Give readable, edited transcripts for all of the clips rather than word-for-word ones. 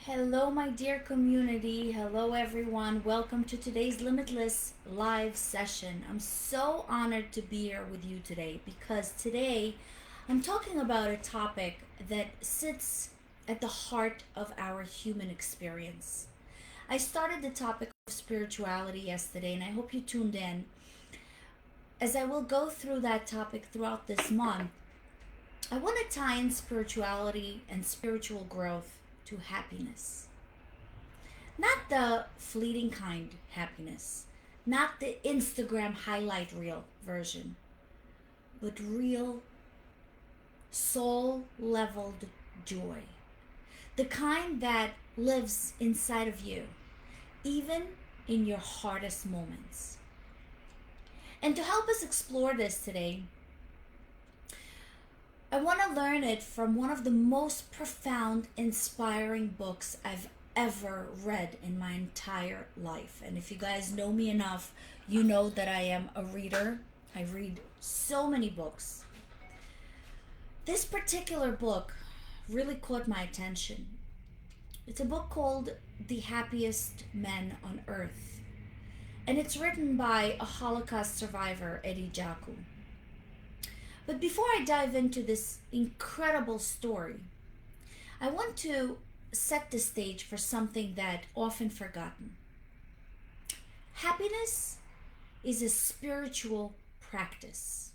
Hello, my dear community. Hello, everyone. Welcome to today's Limitless live session. I'm so honored to be here with you today because today I'm talking about a topic that sits at the heart of our human experience. I started the topic of spirituality yesterday, and I hope you tuned in. As I will go through that topic throughout this month, I want to tie in spirituality and spiritual growth to happiness. Not the fleeting kind happiness, not the Instagram highlight reel version, but real soul leveled joy. The kind that lives inside of you, even in your hardest moments. And to help us explore this today, I want to learn it from one of the most profound, inspiring books I've ever read in my entire life. And if you guys know me enough, you know that I am a reader. I read so many books. This particular book really caught my attention. It's a book called The Happiest Man on Earth. And it's written by a Holocaust survivor, Eddie Jaku. But before I dive into this incredible story, I want to set the stage for something that often forgotten. Happiness is a spiritual practice.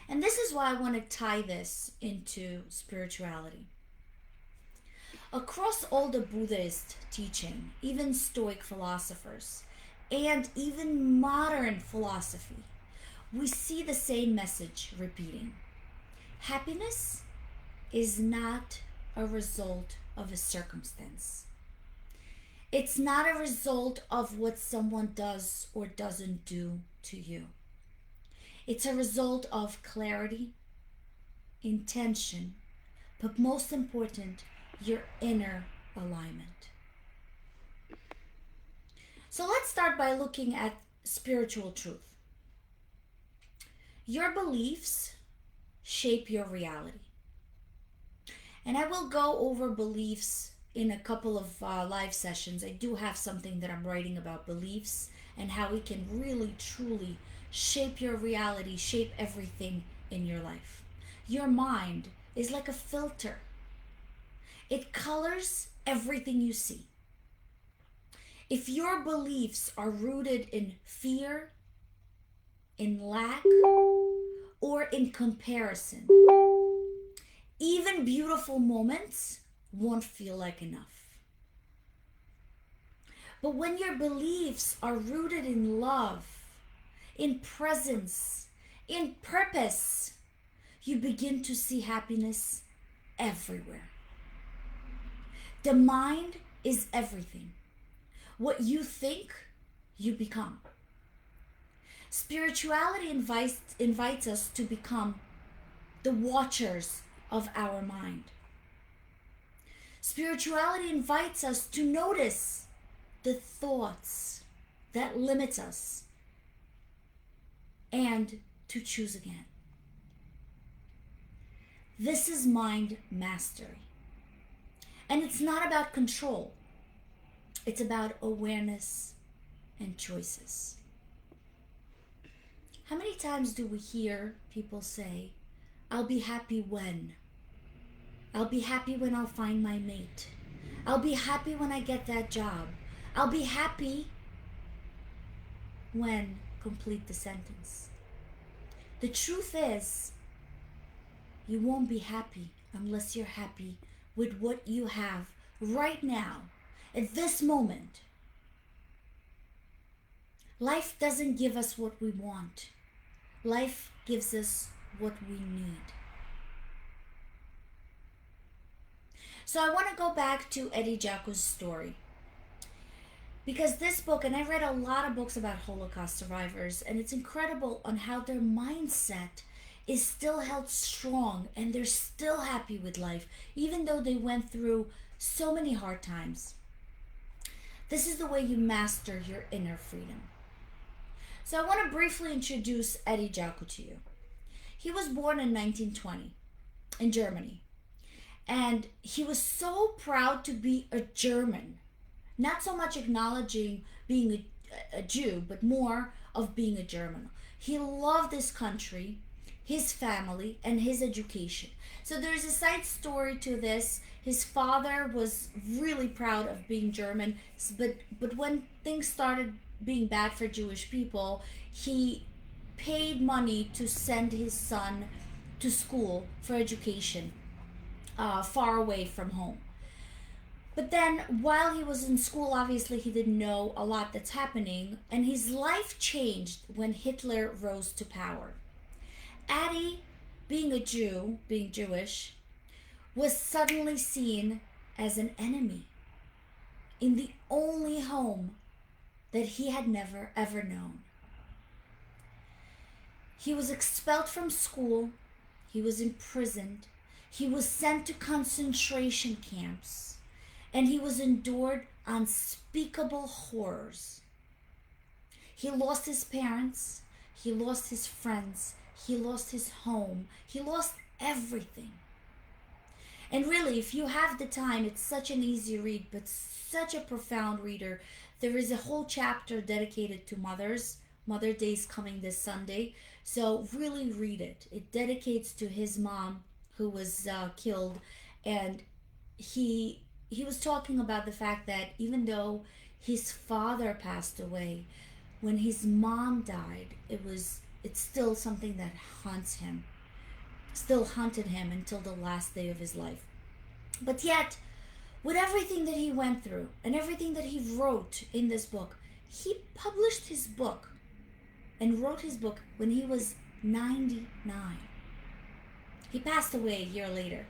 And this is why I want to tie this into spirituality. Across all the Buddhist teaching, even Stoic philosophers, and even modern philosophy, we see the same message repeating. Happiness is not a result of a circumstance. It's not a result of what someone does or doesn't do to you. It's a result of clarity, intention, but most important, your inner alignment. So let's start by looking at spiritual truth. Your beliefs shape your reality. And I will go over beliefs in a couple of live sessions. I do have something that I'm writing about beliefs and how it can really, truly shape your reality, shape everything in your life. Your mind is like a filter, it colors everything you see. If your beliefs are rooted in fear, in lack, or in comparison, even beautiful moments won't feel like enough. But when your beliefs are rooted in love, in presence, in purpose, you begin to see happiness everywhere. The mind is everything. What you think, you become. Spirituality invites us to become the watchers of our mind. Spirituality invites us to notice the thoughts that limit us and to choose again. This is mind mastery. And it's not about control. It's about awareness and choices. How many times do we hear people say, I'll be happy when? I'll be happy when I'll find my mate. I'll be happy when I get that job. I'll be happy when, complete the sentence. The truth is, you won't be happy unless you're happy with what you have right now, at this moment. Life doesn't give us what we want. Life gives us what we need. So I want to go back to Eddie Jaku's story. Because this book, and I read a lot of books about Holocaust survivors, and it's incredible on how their mindset is still held strong and they're still happy with life, even though they went through so many hard times. This is the way you master your inner freedom. So I want to briefly introduce Eddie Jaku to you. He was born in 1920 in Germany. And he was so proud to be a German, not so much acknowledging being a Jew, but more of being a German. He loved this country, his family, and his education. So there's a side story to this. His father was really proud of being German, but when things started being bad for Jewish people, he paid money to send his son to school for education, far away from home. But then, while he was in school, obviously he didn't know a lot that's happening, and his life changed when Hitler rose to power. Eddie, being a Jew, being Jewish, was suddenly seen as an enemy in the only home that he had never ever known. He was expelled from school, he was imprisoned, he was sent to concentration camps, and he was endured unspeakable horrors. He lost his parents, he lost his friends, he lost his home, he lost everything. And really, if you have the time, it's such an easy read, but such a profound reader. There is a whole chapter dedicated to mothers. Mother Day is coming this Sunday, so really read it. It dedicates to his mom who was killed, and he was talking about the fact that even though his father passed away, when his mom died, it's still something that haunts him, still haunted him until the last day of his life. But yet, with everything that he went through and everything that he wrote in this book, he published his book and wrote his book when he was 99. He passed away a year later.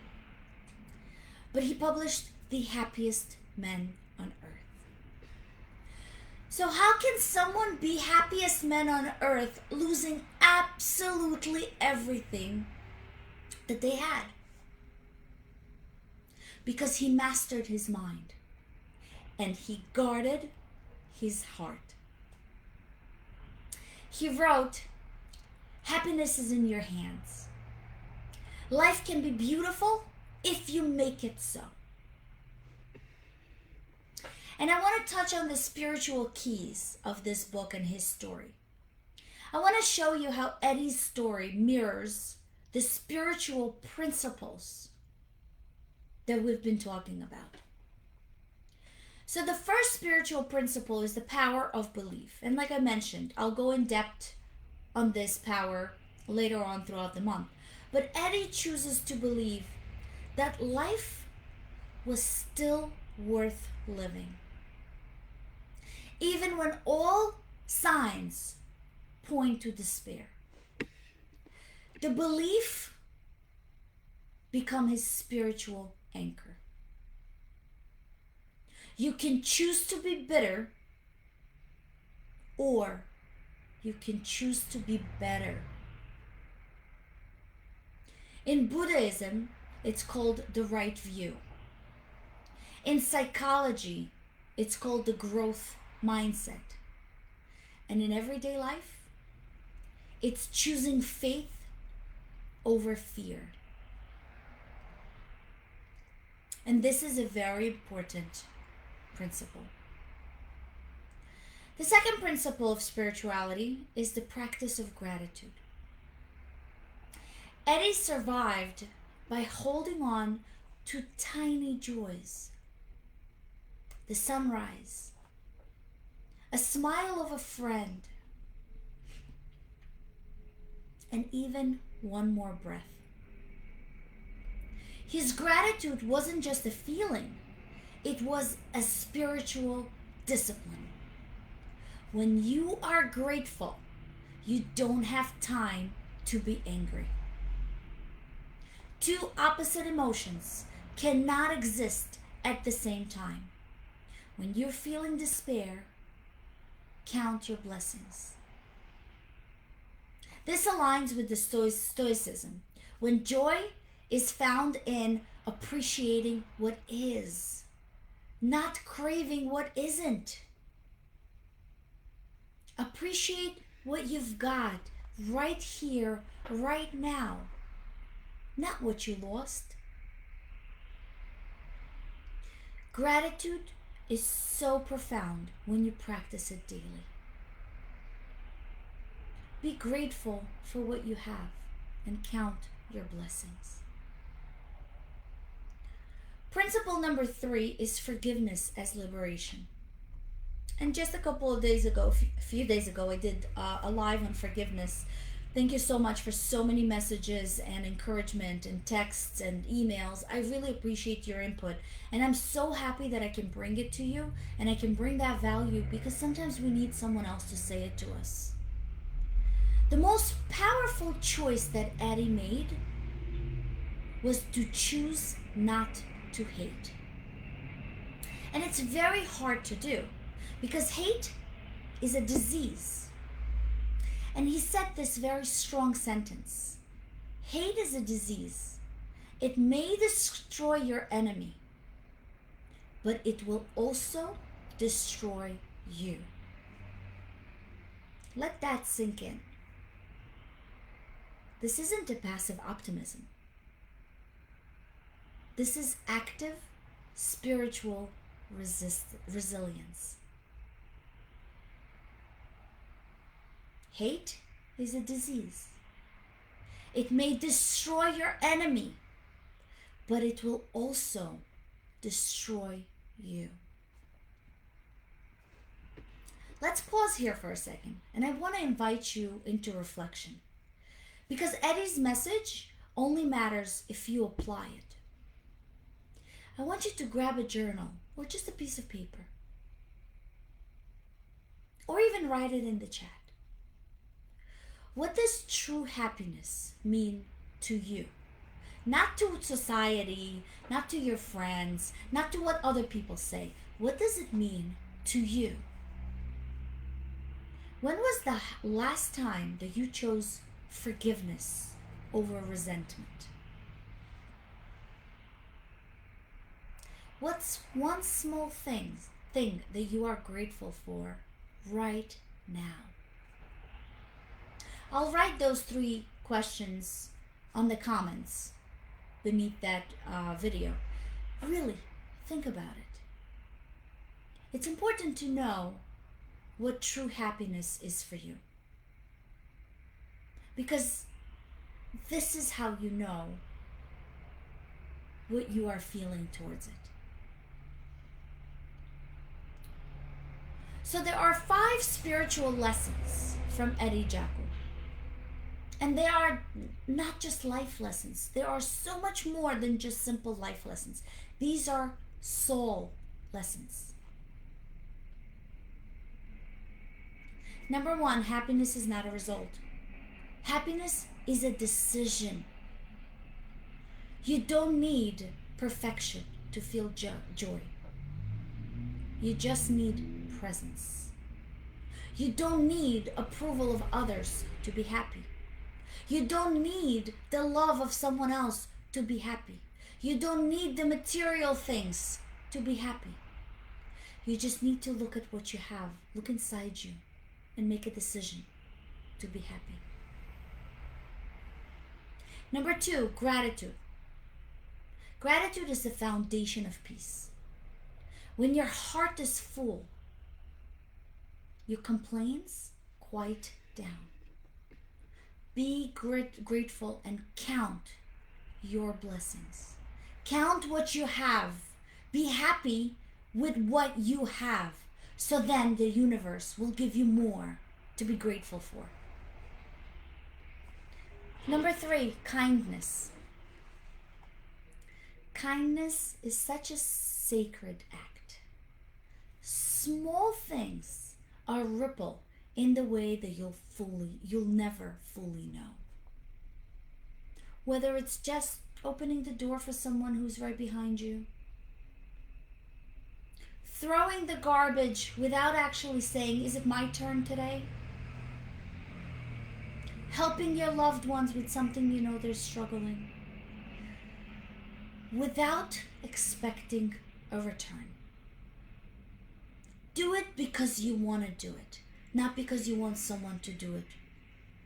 But he published The Happiest Man on Earth. So how can someone be happiest man on earth losing absolutely everything that they had? Because he mastered his mind and he guarded his heart. He wrote, "Happiness is in your hands. Life can be beautiful if you make it so." And I want to touch on the spiritual keys of this book and his story. I want to show you how Eddie's story mirrors the spiritual principles that we've been talking about. So the first spiritual principle is the power of belief. And like I mentioned, I'll go in depth on this power later on throughout the month. But Eddie chooses to believe that life was still worth living, even when all signs point to despair. The belief become his spiritual anchor. You can choose to be bitter, or you can choose to be better. In Buddhism, it's called the right view. In psychology, it's called the growth mindset. And in everyday life, it's choosing faith over fear. And this is a very important principle. The second principle of spirituality is the practice of gratitude. Eddie survived by holding on to tiny joys. The sunrise, a smile of a friend, and even one more breath. His gratitude wasn't just a feeling, it was a spiritual discipline. When you are grateful, you don't have time to be angry. Two opposite emotions cannot exist at the same time. When you're feeling despair, count your blessings. This aligns with the Stoicism, when joy is found in appreciating what is, not craving what isn't. Appreciate what you've got right here, right now, not what you lost. Gratitude is so profound when you practice it daily. Be grateful for what you have and count your blessings. Principle number 3 is forgiveness as liberation. And just a couple of days ago, a few days ago, I did a live on forgiveness. Thank you so much for so many messages and encouragement and texts and emails. I really appreciate your input. And I'm so happy that I can bring it to you and I can bring that value, because sometimes we need someone else to say it to us. The most powerful choice that Eddie made was to choose not to hate. And it's very hard to do, because hate is a disease. And he said this very strong sentence: hate is a disease. It may destroy your enemy, but it will also destroy you. Let that sink in. This isn't a passive optimism. This is active spiritual resilience. Hate is a disease. It may destroy your enemy, but it will also destroy you. Let's pause here for a second, and I want to invite you into reflection, because Eddie's message only matters if you apply it. I want you to grab a journal or just a piece of paper, or even write it in the chat. What does true happiness mean to you? Not to society, not to your friends, not to what other people say. What does it mean to you? When was the last time that you chose forgiveness over resentment? What's one small thing that you are grateful for right now? I'll write those 3 questions on the comments beneath that video. Really, think about it. It's important to know what true happiness is for you, because this is how you know what you are feeling towards it. So there are 5 spiritual lessons from Eddie Jaku. And they are not just life lessons. They are so much more than just simple life lessons. These are soul lessons. Number 1, happiness is not a result. Happiness is a decision. You don't need perfection to feel joy. You just need presence. You don't need approval of others to be happy. You don't need the love of someone else to be happy. You don't need the material things to be happy. You just need to look at what you have, look inside you, and make a decision to be happy. Number 2, gratitude. Gratitude is the foundation of peace. When your heart is full, your complaints quiet down. Be grateful and count your blessings. Count what you have. Be happy with what you have. So then the universe will give you more to be grateful for. Number 3, kindness. Kindness is such a sacred act. Small things are ripple in the way that you'll never fully know. Whether it's just opening the door for someone who's right behind you, throwing the garbage without actually saying, is it my turn today? Helping your loved ones with something you know they're struggling, without expecting a return. Do it because you want to do it, not because you want someone to do it,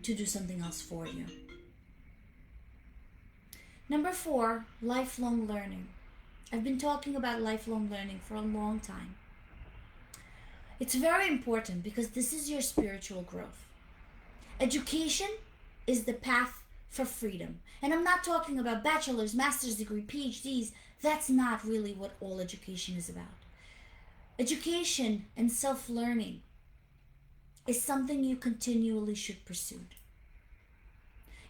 to do something else for you. Number 4, lifelong learning. I've been talking about lifelong learning for a long time. It's very important because this is your spiritual growth. Education is the path for freedom. And I'm not talking about bachelor's, master's degree, PhDs. That's not really what all education is about. Education and self-learning is something you continually should pursue.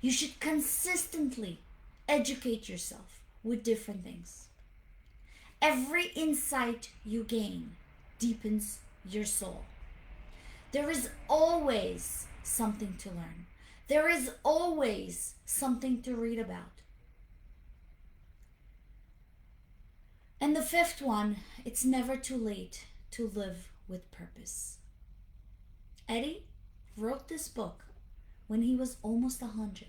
You should consistently educate yourself with different things. Every insight you gain deepens your soul. There is always something to learn. There is always something to read about. And the fifth one, it's never too late to live with purpose. Eddie wrote this book when he was almost 100.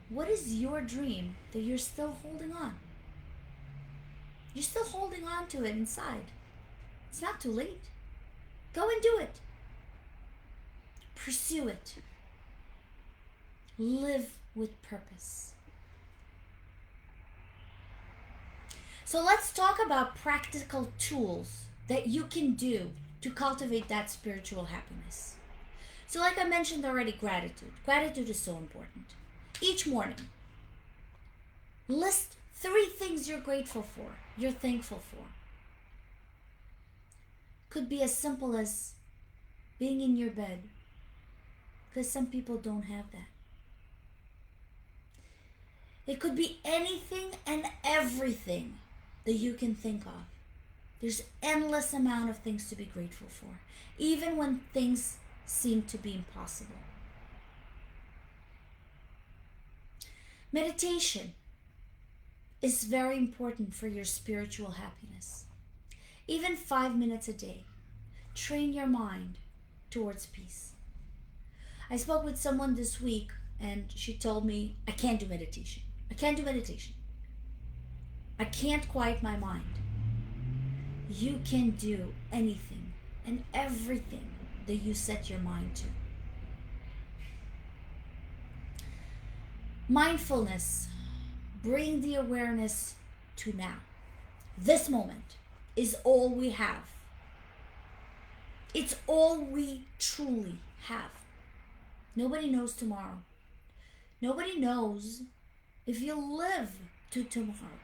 What is your dream that you're still holding on? You're still holding on to it inside. It's not too late. Go and do it. Pursue it. Live with purpose. So let's talk about practical tools that you can do to cultivate that spiritual happiness. So like I mentioned already, gratitude. Gratitude is so important. Each morning, list 3 things you're grateful for, you're thankful for. Could be as simple as being in your bed, because some people don't have that. It could be anything and everything that you can think of. There's endless amount of things to be grateful for, even when things seem to be impossible. Meditation is very important for your spiritual happiness. Even 5 minutes a day. Train your mind towards peace. I spoke with someone this week and she told me, I can't do meditation. I can't do meditation. I can't quiet my mind. You can do anything and everything that you set your mind to. Mindfulness, bring the awareness to now. This moment is all we have. It's all we truly have. Nobody knows tomorrow. Nobody knows if you'll live to tomorrow.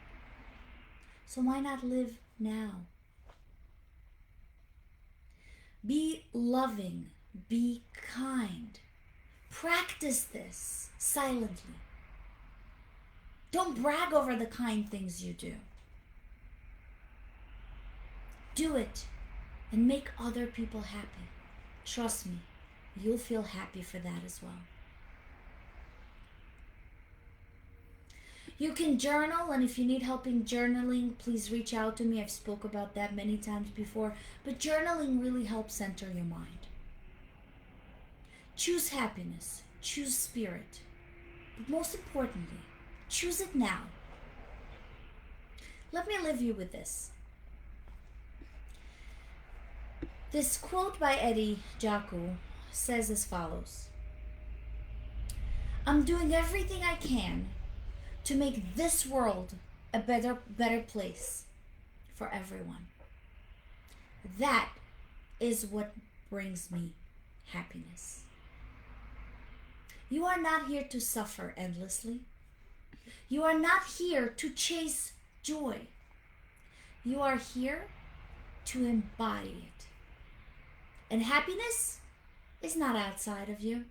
So why not live now? Be loving. Be kind. Practice this silently. Don't brag over the kind things you do. Do it and make other people happy. Trust me, you'll feel happy for that as well. You can journal, and if you need help in journaling, please reach out to me. I've spoke about that many times before, but journaling really helps center your mind. Choose happiness, choose spirit, but most importantly, choose it now. Let me leave you with this. This quote by Eddie Jaku says as follows: I'm doing everything I can to make this world a better place for everyone. That is what brings me happiness. You are not here to suffer endlessly. You are not here to chase joy. You are here to embody it. And happiness is not outside of you.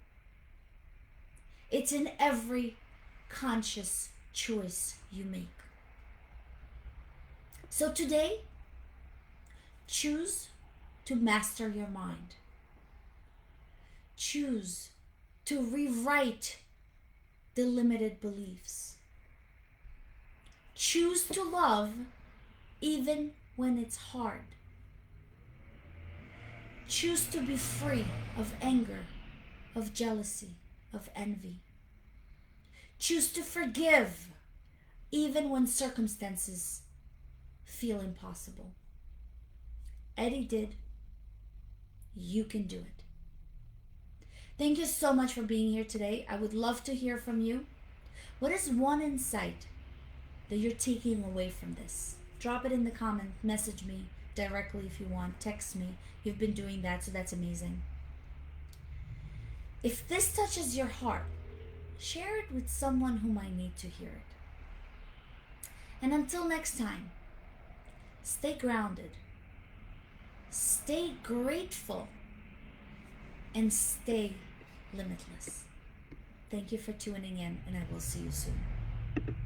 It's in every conscious choice you make. So today, choose to master your mind. Choose to rewrite the limited beliefs. Choose to love even when it's hard. Choose to be free of anger, of jealousy, of envy. Choose to forgive even when circumstances feel impossible. Eddie did. You can do it. Thank you so much for being here today. I would love to hear from you. What is one insight that you're taking away from this? Drop it in the comment, message me directly if you want, text me. You've been doing that, so that's amazing. If this touches your heart, share it with someone who might need to hear it. And until next time, stay grounded, stay grateful, and stay limitless. Thank you for tuning in, and I will see you soon.